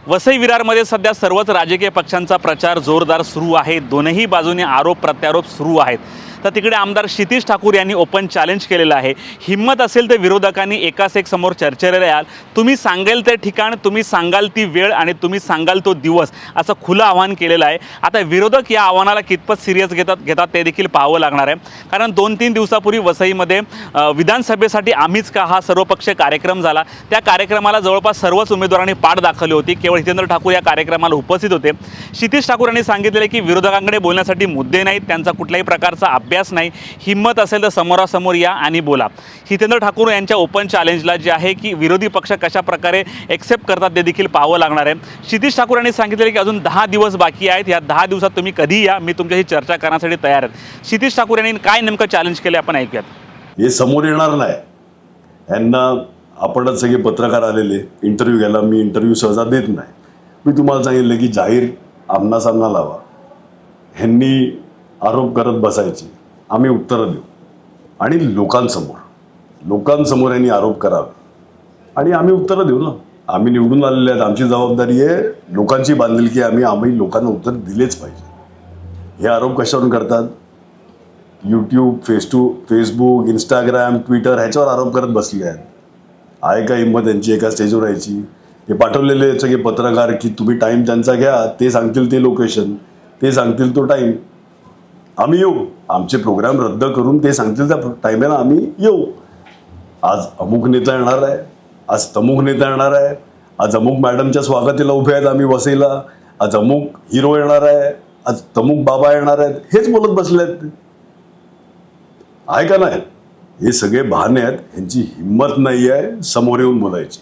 वसई विरारमध्ये सध्या सर्वच राजकीय पक्षांचा प्रचार जोरदार सुरू आहे। दोनही बाजूने आरोप प्रत्यारोप सुरू आहेत। तर तिकडे आमदार क्षितिज ठाकूर यांनी ओपन चॅलेंज केलेलं आहे। हिम्मत असेल तर विरोधकांनी एकास एक समोर चर्चेला याल, तुम्ही सांगाल ते ठिकाण, तुम्ही सांगाल ती वेळ आणि तुम्ही सांगाल तो दिवस, असं खुलं आव्हान केलेलं आहे। आता विरोधक या आव्हानाला कितपत सिरियस घेतात ते देखील पाहावं लागणार आहे। कारण 2-3 दिवसापूर्वी वसईमध्ये विधानसभेसाठी आम्हीच का हा सर्वपक्षीय कार्यक्रम झाला। त्या कार्यक्रमाला जवळपास सर्वच उमेदवारांनी पाठ दाखवली होती। केवळ हितेंद्र ठाकूर या कार्यक्रमाला उपस्थित होते। क्षितिज ठाकूर यांनी सांगितले की विरोधकांकडे बोलण्यासाठी मुद्दे नाहीत, त्यांचा कुठल्याही प्रकारचा अभ्यास नाही, हिम्मत असेल तर समोरासमोर या आणि बोला। हितेंद्र ठाकूर यांच्या ओपन चॅलेंजला जे आहे की विरोधी पक्ष कशा प्रकारे एक्सेप्ट करतात ते देखील पाहावं लागणार आहे। क्षितिज ठाकूर यांनी सांगितले की अजून 10 दिवस बाकी आहेत, या 10 दिवसात तुम्ही कधी या, मी तुमच्याशी चर्चा करण्यासाठी तयार आहे। क्षितिज ठाकूर यांनी काय नेमकं चॅलेंज केले आपण ऐकूयात। हे समोर येणार नाही, यांना आपणच सगळे पत्रकार आलेले इंटरव्ह्यू घ्यायला, मी इंटरव्ह्यू सहजा देत नाही। मी तुम्हाला सांगितलं की जाहीर आमना-सामना लावा, ह्यांनी आरोप करत बसायचे, आम्ही उत्तरं देऊ आणि लोकांसमोर यांनी आरोप करावे आणि आम्ही उत्तरं देऊ ना। आम्ही निवडून आलेले आहेत, आमची जबाबदारी आहे लोकांची बांधिलकी, आम्ही लोकांना उत्तर दिलेच पाहिजे। हे आरोप कशावरून करतात? यूट्यूब, फेसबुक, इंस्टाग्राम, ट्विटर ह्याच्यावर आरोप करत बसले आहेत। आहे का हिंमत यांची एका स्टेजवर यायची? ते पाठवलेले सगळे पत्रकार की तुम्ही टाईम त्यांचा घ्या, ते सांगतील ते लोकेशन, ते सांगतील तो टाईम, आम्ही येऊ, आमचे प्रोग्राम रद्द करून ते सांगतील त्या टाईमला आम्ही येऊ। आज अमुक नेता येणार आहे, आज तमुक नेता येणार आहे, आज अमुक मॅडमच्या स्वागतीला उभे आहेत आम्ही वसईला, आज अमुक हिरो येणार आहे, आज तमुक बाबा येणार आहेत, हेच बोलत बसले आहेत ते। आहे का नाही? हे सगळे बहाणे आहेत, ह्यांची हिंमत नाही आहे समोर येऊन बोलायची,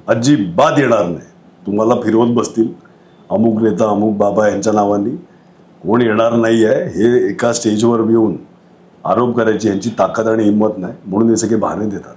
अजिबात येणार नाही। तुम्हाला फिरवत बसतील अमुक नेता अमुक बाबा यांच्या नावाने, कोण येणार नाही आहे। हे एका स्टेजवर येऊन आरोप करायची यांची ताकद आणि हिंमत नाही, म्हणून हे सगळे बहाणे देतात।